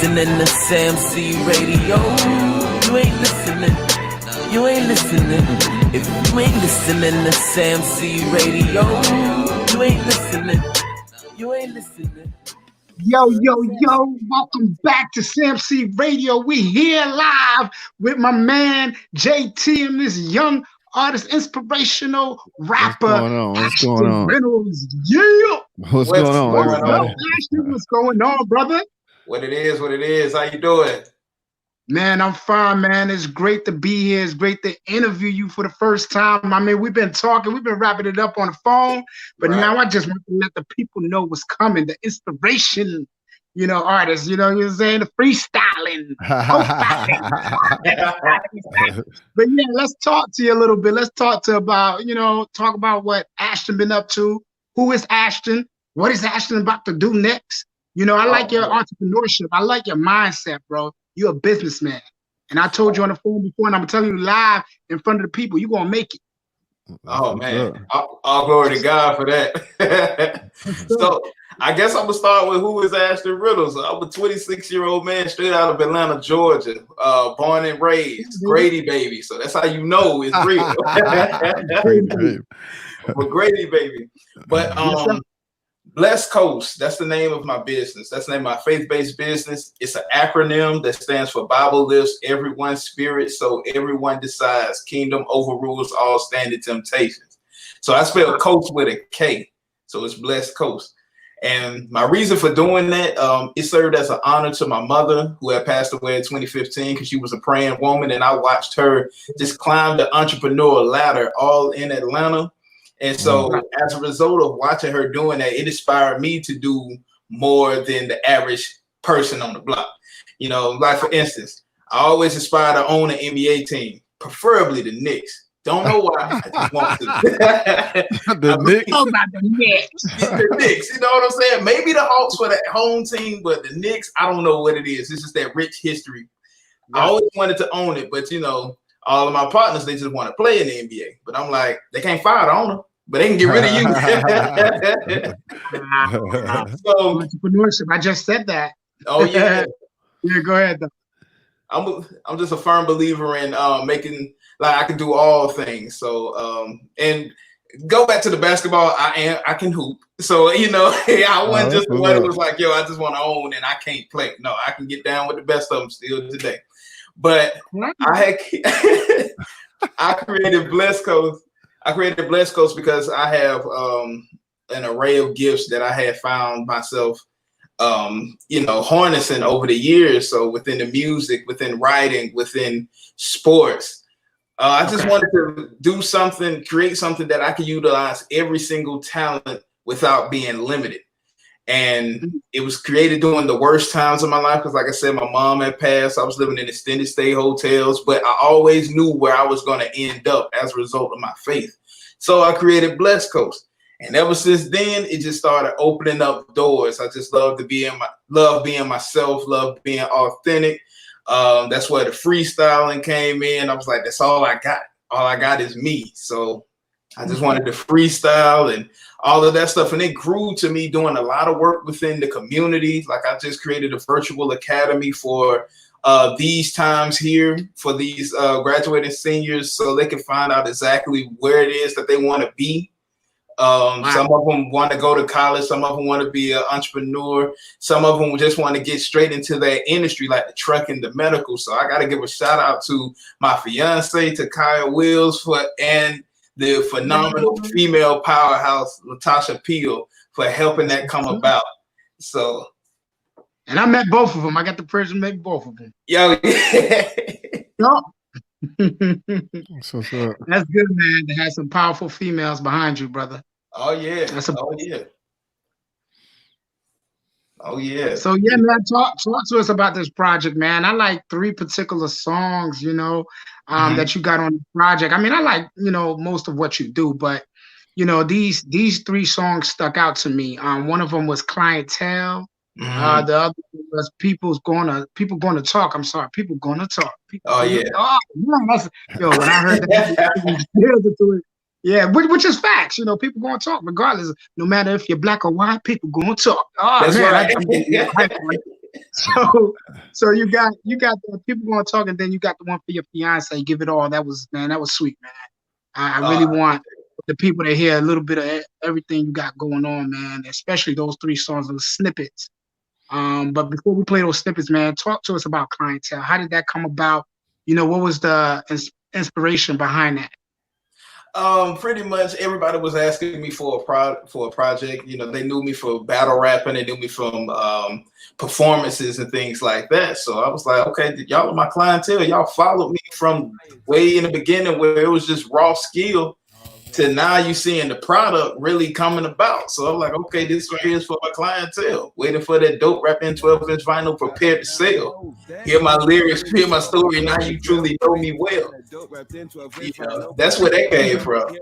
listening to Sam C Radio. You ain't listening. You ain't listening. If you ain't listening to Sam C Radio, you ain't listening. You ain't listening. Yo, welcome back to Sam C Radio. We here live with my man JT and this young artist, inspirational rapper, What's going on? Reynolds. Yeah. What's going on, everybody? Ashton, what's going on, brother? What it is. How you doing? Man, I'm fine, man. It's great to be here. It's great to interview you for the first time. I mean, we've been talking, we've been wrapping it up on the phone, but now I just want to let the people know what's coming, the inspiration, artists, you know what I'm saying? The freestyling. But yeah, let's talk to you a little bit. Let's talk about what Ashton been up to. Who is Ashton? What is Ashton about to do next? I like your entrepreneurship. I like your mindset, bro. You're a businessman. And I told you on the phone before, and I'm telling you live in front of the people, you're going to make it. Oh, man. All glory to God for that. So I guess I'm going to start with who is Ashton Reynolds. I'm a 26-year-old man straight out of Atlanta, Georgia, born and raised, Grady baby. So that's how you know it's real. But Grady baby. But Blessed Coast, that's the name of my business. That's the name of my faith-based business. It's an acronym that stands for Bible Lifts Everyone Spirit, so everyone decides. Kingdom overrules all standing temptations. So I spell coast with a K, so it's Blessed Coast. And my reason for doing that, it served as an honor to my mother, who had passed away in 2015 because she was a praying woman, and I watched her just climb the entrepreneur ladder all in Atlanta. And so as a result of watching her doing that, it inspired me to do more than the average person on the block. Like for instance, I always aspire to own an NBA team, preferably the Knicks. Don't know why, I just want to. The Knicks? The Knicks, you know what I'm saying? Maybe the Hawks for the home team, but the Knicks, I don't know what it is. It's just that rich history. I always wanted to own it, but all of my partners, they just want to play in the NBA. But I'm like, they can't fire the owner, but they can get rid of you. So entrepreneurship. I just said that. Oh yeah. Yeah, go ahead though. I'm just a firm believer in making I can do all things. So and go back to the basketball. I can hoop. So I wasn't just the one who was like, yo, I just want to own and I can't play. No, I can get down with the best of them still today. But I created Blessed Coast. I created Blessed Coast because I have an array of gifts that I had found myself, harnessing over the years. So within the music, within writing, within sports, I just wanted to create something that I could utilize every single talent without being limited. And it was created during the worst times of my life because, like I said, my mom had passed. I was living in extended stay hotels, but I always knew where I was going to end up as a result of my faith. So I created Blessed Coast. And ever since then, it just started opening up doors. I just love being myself, love being authentic. That's where the freestyling came in. I was like, that's all I got. All I got is me. So I just wanted to freestyle and all of that stuff. And it grew to me doing a lot of work within the community. Like I just created a virtual academy for these times here for these graduating seniors so they can find out exactly where it is that they want to be. Some of them want to go to college. Some of them want to be an entrepreneur. Some of them just want to get straight into their industry, like the trucking, the medical. So I got to give a shout out to my fiance, to Kaya Wills, and the phenomenal female powerhouse, Latasha Peel, for helping that come about. So, and I met both of them. I got the privilege to meet both of them. Yo, so that's good, man. To have some powerful females behind you, brother. Oh yeah. Oh yeah. So yeah, man, talk to us about this project, man. I like 3 particular songs, that you got on the project. I mean, I like, most of what you do, but these 3 songs stuck out to me. One of them was Clientele. The other was People Gonna Talk. I'm sorry, People Gonna Talk. Yeah. Oh man, when I heard that, yeah, which is facts. People gonna talk regardless, no matter if you're black or white. People gonna talk. Oh, that's man, right. So you got the people going to talk, and then you got the one for your fiance. Give it all. That was sweet, man. I really want the people to hear a little bit of everything you got going on, man. Especially those 3 songs, those snippets. But before we play those snippets, man, talk to us about Clientele. How did that come about? What was the inspiration behind that? Pretty much everybody was asking me for a project. They knew me for battle rapping. They knew me from performances and things like that. So I was like, okay, y'all are my clientele. Y'all followed me from way in the beginning where it was just raw skill to now you seeing the product really coming about. So I'm like, okay, this right here is for my clientele. Waiting for that dope rap in 12-inch vinyl prepared to sell. Hear my lyrics, hear my story. Now you truly know me well. That's where that came from.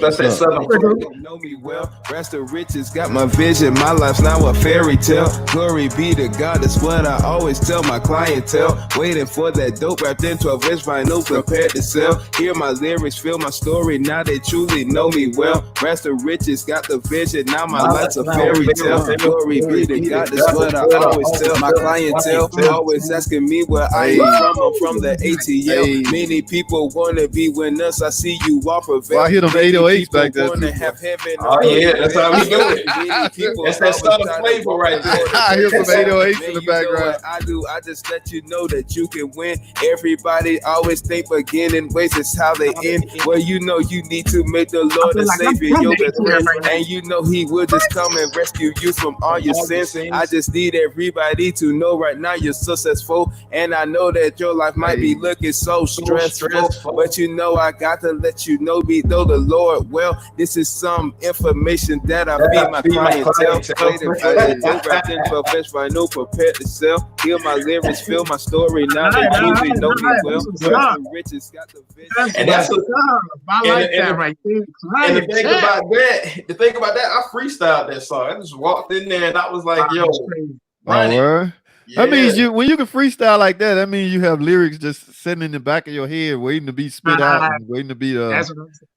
That's that Southern. Know me well. Rest of riches got my vision. My life's now a fairy tale. Glory be to God. That's what I always tell my clientele. Waiting for that dope wrapped in 12-inch vinyl prepared to sell. Hear my lyrics, feel my story. Now they truly know me well. Rest of riches got the vision. Now my life's a fairy tale. Glory be to God. That's what I always tell my clientele. Always asking me where I am from. I'm from the ATL. Many people wanna be winners. I see you all prevail. Well, I hear them 808s back there. Oh yeah, that's how we do it. That's that Southern flavor right there. I hear some 808s in the background. I just let you know that you can win. Everybody always think beginning ways is how they end. Well, you need to make the Lord a savior your best friend, and he will just come and rescue you from all your sins. I just need everybody to know right now you're successful, and I know that your life might be looking so stressful, but I got to let you know, be though the Lord well. This is some information that I feed my clientele. No prepared to sell. Hear my lyrics, feel my story. Now they truly know me well. Riches got the vision. And that's I like that right there. And the thing about that, I freestyled that song. I just walked in there and I was like, yo, yeah. That means when you can freestyle like that means you have lyrics just sitting in the back of your head waiting to be spit out and waiting to be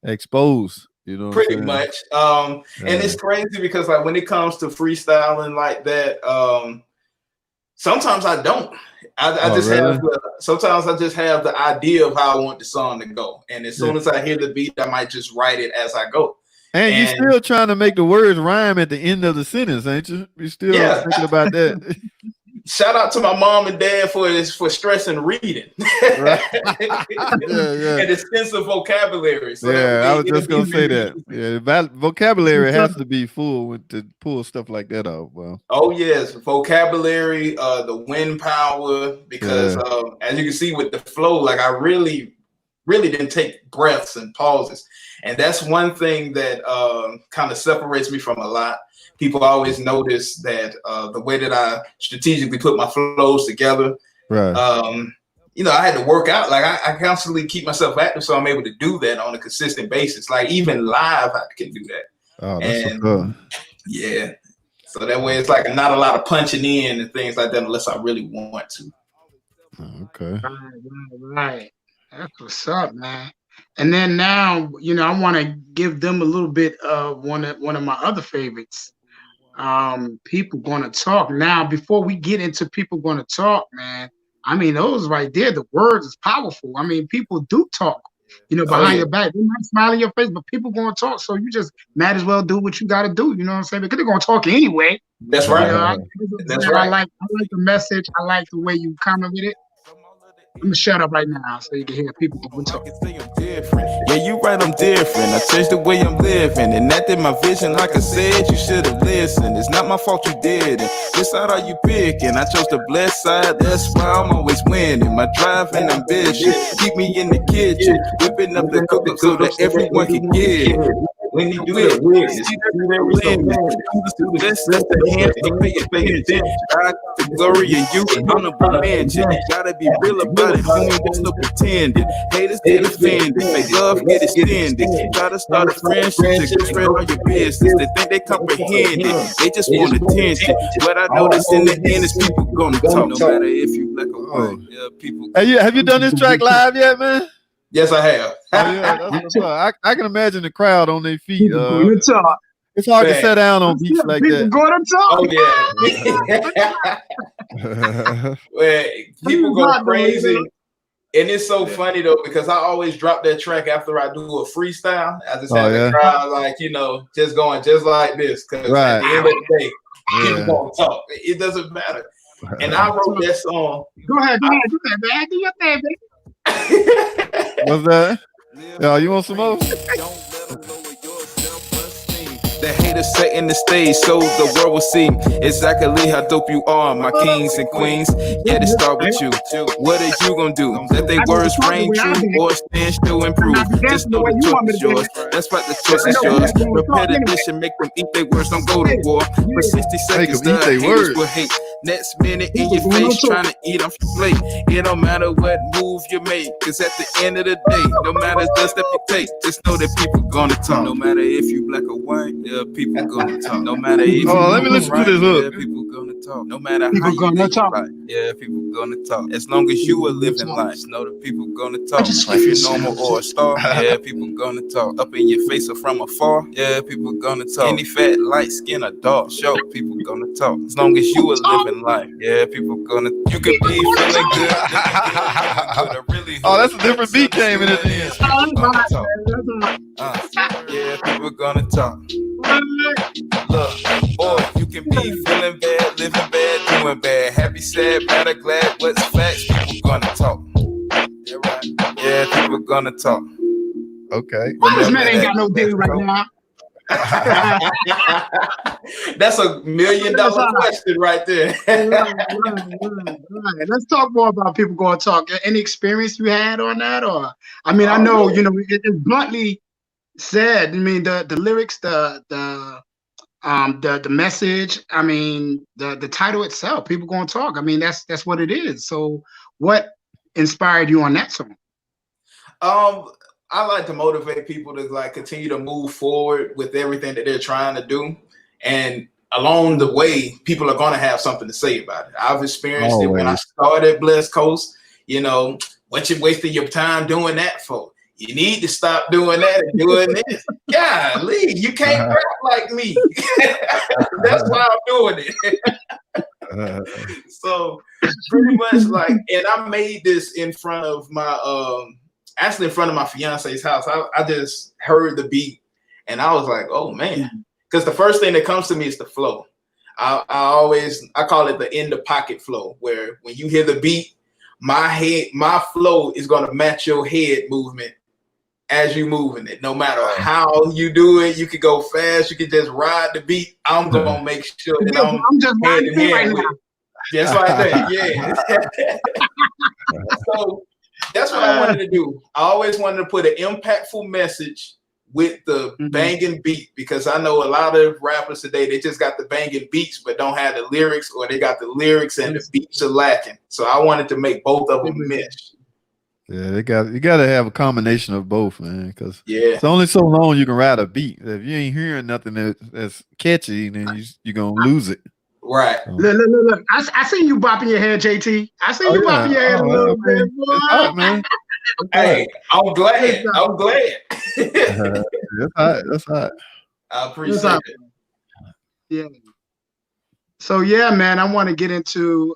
exposed. Pretty much. And it's crazy because like when it comes to freestyling like that, sometimes I don't. Sometimes I just have the idea of how I want the song to go. And as soon as I hear the beat, I might just write it as I go. And you're still trying to make the words rhyme at the end of the sentence, ain't you? You're still thinking about that. Shout out to my mom and dad for stressing reading. Right. And extensive vocabulary. So I was just gonna say that. Yeah, vocabulary has to be full to pull stuff like that out. Well. Oh yes, vocabulary, the wind power, because as you can see with the flow, like I really didn't take breaths and pauses. And that's one thing that kind of separates me from a lot. People always notice that the way that I strategically put my flows together, right? I had to work out. Like I constantly keep myself active, so I'm able to do that on a consistent basis. Like even live, I can do that. Oh, that's cool. Yeah. So that way, it's like not a lot of punching in and things like that, unless I really want to. Okay. Right. That's what's up, man. And then now, I want to give them a little bit of one of my other favorites. People Gonna Talk. Now, before we get into People Gonna Talk, man, I mean, those right there, the words is powerful. I mean, people do talk, behind your back. They might smile in your face, but people gonna talk. So you just might as well do what you gotta do. You know what I'm saying? Because they're gonna talk anyway. That's right. That's right. I like the message. I like the way you comment with it. I'm gonna shut up right now so you can hear people talk. Yeah, you right, I'm different. I changed the way I'm living, and that did my vision. Like I said, you should have listened. It's not my fault you didn't. Which side are you picking? I chose the blessed side. That's why I'm always winning. My drive and ambition keep me in the kitchen, whipping up the cook so that everyone can get it. When you do that, the glory in you, honorable mention. Gotta be real about it, homie. There's no pretending. Haters get offended, make love get extended. Try to start a friendship to spread all your business. They think they comprehend it, they just want attention. But I know this in the end is people gonna talk. No matter if you black or white, people. Have you done this track live yet, man? Yes, I have. That's I can imagine the crowd on their feet. It's hard to sit down on beats like that. Going to talk. Oh yeah. Where people go crazy. And it's so funny though, because I always drop that track after I do a freestyle. I just have the crowd like, just going just like this. Because at the end of the day, people won't talk. It doesn't matter. And I wrote that song. Go ahead, man. Do your thing, baby. What's that? Yo, you want some more? The haters setting the stage so the world will see exactly how dope you are, my kings and queens. Yeah, to start with you. What are you gonna do? Let they words rain true or stand still and prove? Just know the choice is yours. That's right, the choice is yours. Repetition make them eat their words, don't go to war. For 60 seconds, the haters will hate. Next minute in your face, trying to eat off your plate. It don't matter what move you make, cause at the end of the day, no matter the step you take, just know that people gonna talk. No matter if you black or white, yeah, people gonna talk. No matter if let me listen to this hook. Yeah, people gonna talk. No matter how you live life, yeah, people gonna talk. As long as you are living life, know that people gonna talk. If you're normal or a star, yeah, people gonna talk. Up in your face or from afar, yeah, people gonna talk. Any fat, light skin or dark, show people gonna talk. As long as you are living life, yeah, people gonna. You can be feeling good. Oh, that's a different beat came in it. Yeah, people gonna talk. Look, boy, you can be feeling bad, living bad, doing bad, happy, sad, bad or glad. What's facts? People gonna talk. Yeah, right. Yeah, people gonna talk. Okay. This man ain't got no day right now. That's $1 million question right there. Right. Let's talk more about people going to talk. Any experience you had on that? Or I mean, I know, it's bluntly said. I mean, the lyrics, the message, I mean, the title itself, people going to talk. I mean, that's what it is. So what inspired you on that song? I like to motivate people to like continue to move forward with everything that they're trying to do. And along the way, people are going to have something to say about it. I've experienced it when I started Blessed Coast. What you wasting your time doing that for? You need to stop doing that and doing this. Golly, you can't rap like me. That's why I'm doing it. So pretty much like, and I made this in front of my actually in front of my fiance's house. I just heard the beat and I was like, oh man. Because the first thing that comes to me is the flow. I call it the in the pocket flow, where when you hear the beat, my flow is gonna match your head movement as you moving it. No matter how you do it, you could go fast, you could just ride the beat. I'm gonna make sure that I'm just riding the right now. Just like that, yeah. So that's what I wanted to do. I always wanted to put an impactful message with the banging beat, because I know a lot of rappers today, they just got the banging beats but don't have the lyrics, or they got the lyrics and the beats are lacking. So I wanted to make both of them mesh. Yeah, you got to have a combination of both, man, because it's only so long you can ride a beat. If you ain't hearing nothing that's catchy, then you're going to lose it. Right. Look. I seen you bopping your head, JT. I seen you bopping your head a little bit, boy. Man. Hey, I'm glad. That's hot. I appreciate it. Yeah. So yeah, man, I want to get into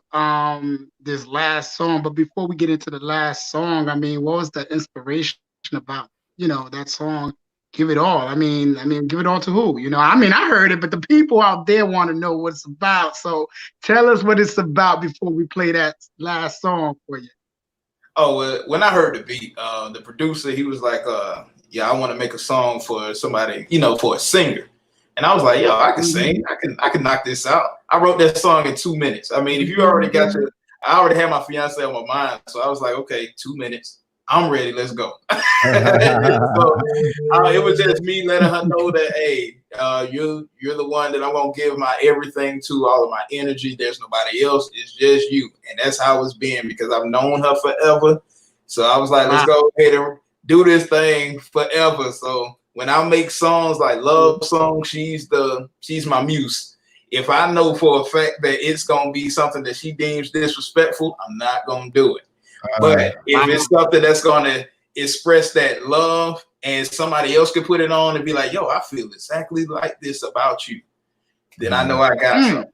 this last song, but before we get into the last song, I mean, what was the inspiration about, that song? Give it all. I mean, give it all to who? I heard it, but the people out there want to know what it's about. So tell us what it's about before we play that last song for you. Oh, when I heard the beat, the producer, he was like, I want to make a song for somebody, for a singer. And I was like, yo, I can sing. I can knock this out. I wrote that song in 2 minutes. I mean, if you already I already had my fiance on my mind. So I was like, okay, 2 minutes. I'm ready. Let's go. So it was just me letting her know that, hey, you're the one that I'm going to give my everything to, all of my energy. There's nobody else. It's just you. And that's how it's been, because I've known her forever. So I was like, let's go ahead and do this thing forever. So when I make songs like love songs, she's my muse. If I know for a fact that it's going to be something that she deems disrespectful, I'm not going to do it. But if it's something that's going to express that love, and somebody else could put it on and be like, yo, I feel exactly like this about you, then I know I got something.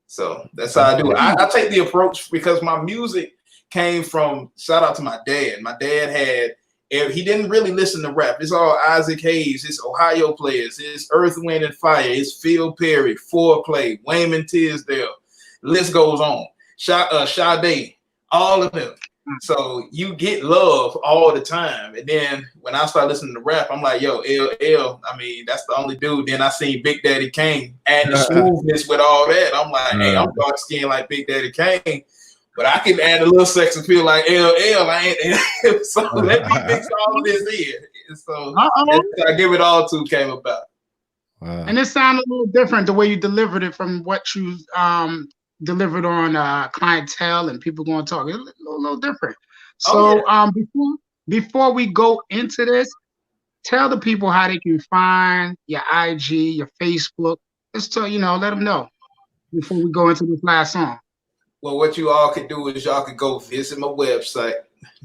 So that's how I do it. I take the approach because my music came from, shout out to my dad. My dad he didn't really listen to rap. It's all Isaac Hayes, it's Ohio Players, it's Earth, Wind, and Fire, it's Phil Perry, Foreplay, Wayman Tisdale, list goes on. Sade, all of them. So you get love all the time. And then when I start listening to rap, I'm like, yo, LL, I mean, that's the only dude. Then I seen Big Daddy Kane add the smoothness with all that. I'm like, hey, I'm dark skinned like Big Daddy Kane, but I can add a little sex appeal like LL. So let me mix all of this in. So I give it all to came about. Wow. And it sounded a little different the way you delivered it from what you delivered on Clientele and People Gonna Talk. It's a little different. So before we go into this, tell the people how they can find your IG, your Facebook. Just to, let them know before we go into this last song. Well, what you all can do is y'all can go visit my website,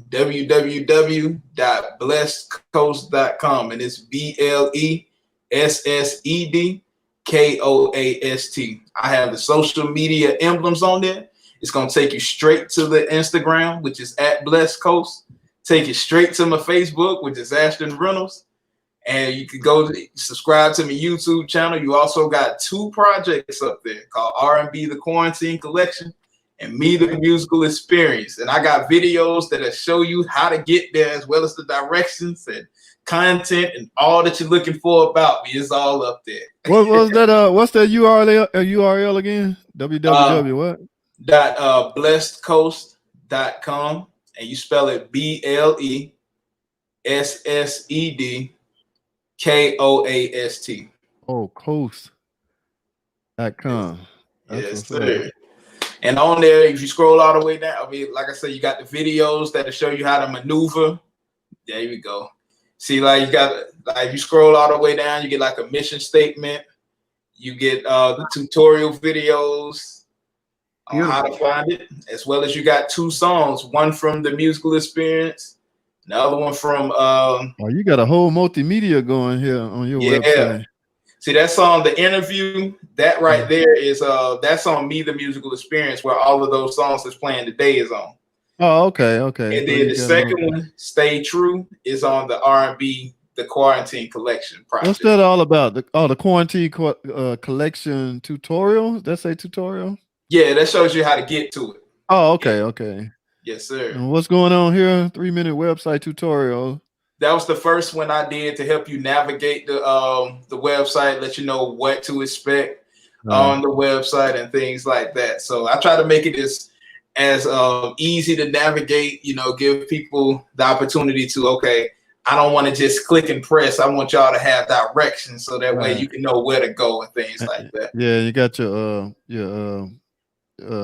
www.blessedcoast.com, and it's BLESSEDKOAST. I have the social media emblems on there. It's going to take you straight to the Instagram, which is @BlessedCoast. Take you straight to my Facebook, which is Ashton Reynolds. And you can go subscribe to my YouTube channel. You also got 2 projects up there called R&B The Quarantine Collection and Me The Musical Experience. And I got videos that'll show you how to get there, as well as the directions and content and all that you're looking for about me. Is all up there. What was that? What's that URL again? www what? Blessedcoast.com, and you spell it BLESSEDKOAST. Oh, coast.com. Yes, sir. And on there, if you scroll all the way down, I mean, like I said, you got the videos that'll show you how to maneuver. There you go. See, like you got, like, if you scroll all the way down, you get like a mission statement. You get the tutorial videos on how to find it, as well as you got 2 songs, one from The Musical Experience, the other one from you got a whole multimedia going here on your website. See, that song, The Interview, that right there is that's on Me The Musical Experience, where all of those songs that's playing today is on. Oh, okay. And then the second one, Stay True, is on the R&B The Quarantine Collection project. What's that all about? The Quarantine Collection tutorial? That's a tutorial? Yeah, that shows you how to get to it. Oh, okay, okay. Yes, sir. And what's going on here? 3-minute website tutorial. That was the first one I did to help you navigate the website, let you know what to expect on the website and things like that. So I try to make it as easy to navigate, give people the opportunity to, okay, I don't want to just click and press. I want y'all to have directions so that way you can know where to go and things like that. Yeah, you got your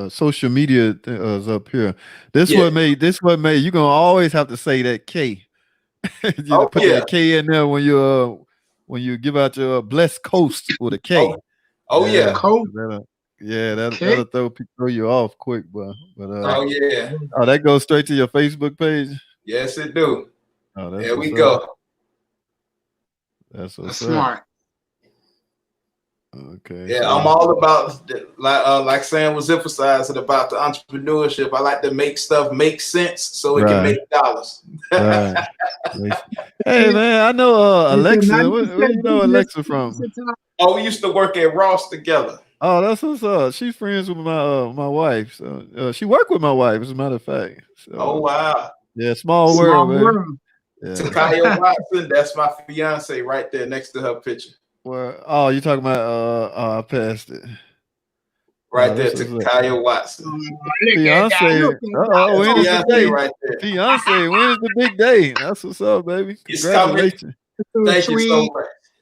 social media is up here. This what made you're gonna always have to say that K. Put that K in there when you give out your Blessed Coast with a K. Coast. That'll throw you off quick, but that goes straight to your Facebook page. Yes, it do. Oh, there we go. That's smart. Okay. Yeah, I'm all about like Sam was emphasizing about the entrepreneurship. I like to make stuff make sense so it can make dollars. Right. Hey man, I know Alexa. Where you know Alexa from? Oh, we used to work at Ross together. Oh, that's what's up. She's friends with my wife. So she worked with my wife, as a matter of fact. So, oh wow. Yeah, small world, man. Yeah. Takaya Watson, that's my fiance right there next to her picture. Well, you talking about I passed it. Right there, Takaya Watson. Fiance. When is the day? Right there. Fiance, when is the big day? That's what's up, baby. Congratulations. Thank you so much.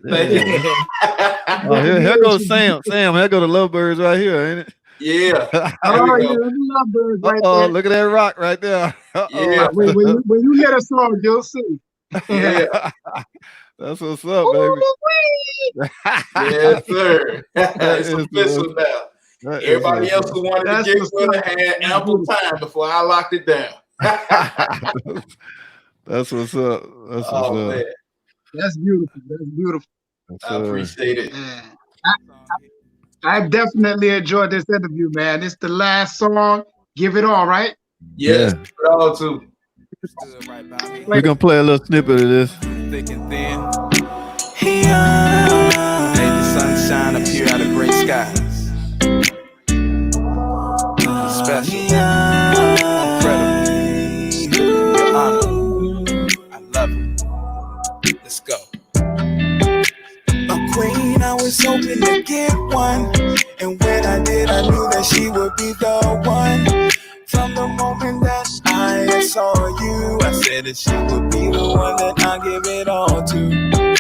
Thank you. Here goes Sam. Here go the lovebirds right here, ain't it? Yeah. Lovebirds right there. Look at that rock right there. Yeah. When you get a song, you'll see. Yeah. That's what's up, baby. Yes, sir. It's official now. Everybody else who wanted to get with it had ample time before I locked it down. That's what's up. That's what's up. Man. That's beautiful. That's beautiful. I appreciate it. Yeah. I definitely enjoyed this interview, man. This is the last song. Give it all, right? Yes, give it all too. We're gonna play a little snippet of this. Thick and thin. Hey, the sunshine up here out of gray skies. Special. Incredible. Your honor. I love it. Let's go. A queen, I was hoping to get one. And when I did, I knew that she would be the one. From the moment that I saw you, I said that she would be the one that I give it all to.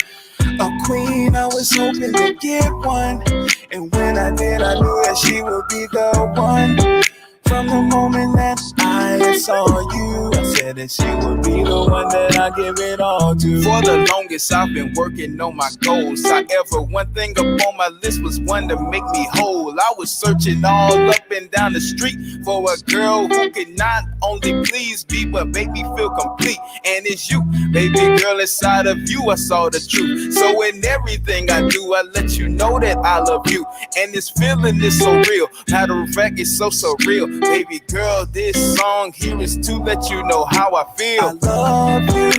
A queen, I was hoping to get one. And when I did, I knew that she would be the one. From the moment that I saw you, I said that she would be the one that I give it all to. For the longest, I've been working on my goals. However, one thing up on my list was one to make me whole. I was searching all up and down the street for a girl who could not only please me, but make me feel complete. And it's you, baby girl, inside of you, I saw the truth. So in everything I do, I let you know that I love you. And this feeling is so real. Matter of fact, it's so surreal. Baby girl, this song here is to let you know how I feel. I love you,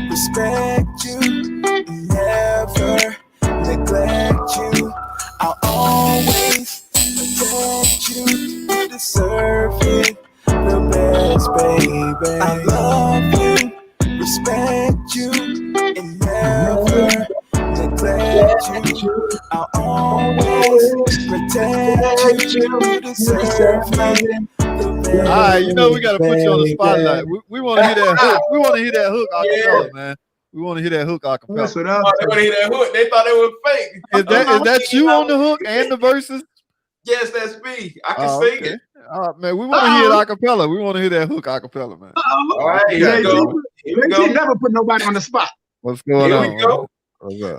respect you, never neglect you. I'll always protect you, you deserve it, the best, baby. I love you, respect you, and never neglect you. I'll always protect you, you deserve it. All right, you know we gotta put you on the spotlight. We want to hear that hook. We want to hear that hook acapella, man. We want to hear that hook acapella. That's what They want to hear that hook. They thought it was fake. Is that you on the hook and the verses? Yes, that's me. I can sing it. All right, man. We want to hear it acapella. We want to hear that hook acapella, man. All right, here we go. Here we go. Never put nobody on the spot. What's going on? Here we go.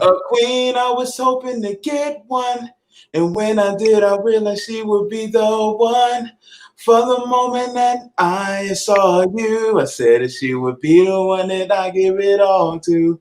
A queen, I was hoping to get one. And when I did, I realized she would be the one. For the moment that I saw you, I said that she would be the one that I give it all to.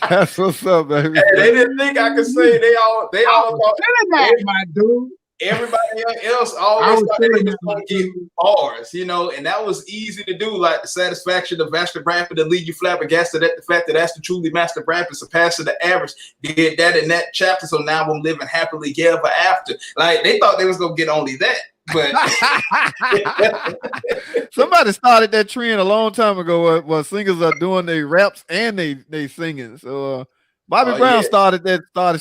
That's what's up, baby. Hey, they didn't think I could say. They all thought that, my dude. Everybody else always thought they was gonna get bars, you know, and that was easy to do. Like the satisfaction of Master Bradford to leave you flabbergasted at the fact that that's the truly Master Bradford surpassing the average. Did that in that chapter, so now I'm living happily ever after. Like they thought they was gonna get only that, but somebody started that trend a long time ago where singers are doing their raps and they singing. So Bobby Brown started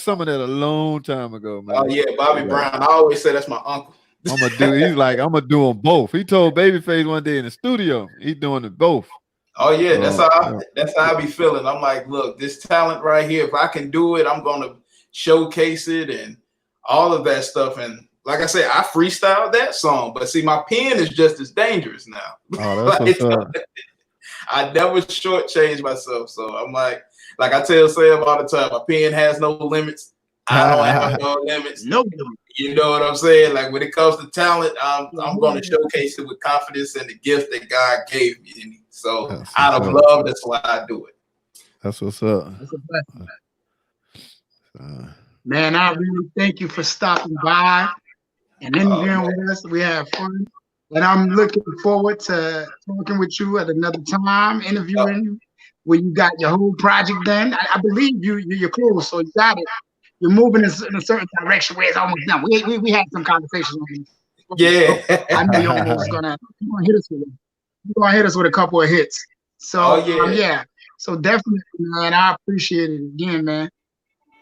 some of that a long time ago, man. Oh yeah, Bobby Brown. I always say that's my uncle. I'm gonna do them both. He told Babyface one day in the studio, he's doing it both. Oh yeah, that's how I be feeling. I'm like, look, this talent right here, if I can do it, I'm gonna showcase it and all of that stuff. And like I said, I freestyled that song, but see, my pen is just as dangerous now. Oh, that's what's up. I never shortchange myself, so I'm like I tell Sam all the time, my pen has no limits. I don't have no limits. No, you know what I'm saying? Like when it comes to talent, I'm going to showcase it with confidence and the gift that God gave me. So out of love, that's why I do it. That's what's up. That's a blessing. Man, I really thank you for stopping by and interviewing with us. We had fun. And I'm looking forward to talking with you at another time, interviewing you when you got your whole project done. I believe you're close, so you got it. You're moving in a certain direction where it's almost done. We had some conversations on this. Yeah. I know you're almost gonna hit us with it. You're gonna hit us with a couple of hits. So yeah. So definitely, man, I appreciate it again, man.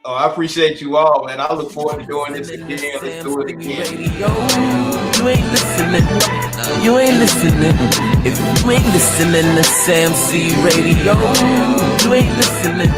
Oh, I appreciate you all, man. I look forward to doing this again. Let's do it again. You ain't listening. You ain't listening. If you ain't listening to Sam C Radio, you ain't listening.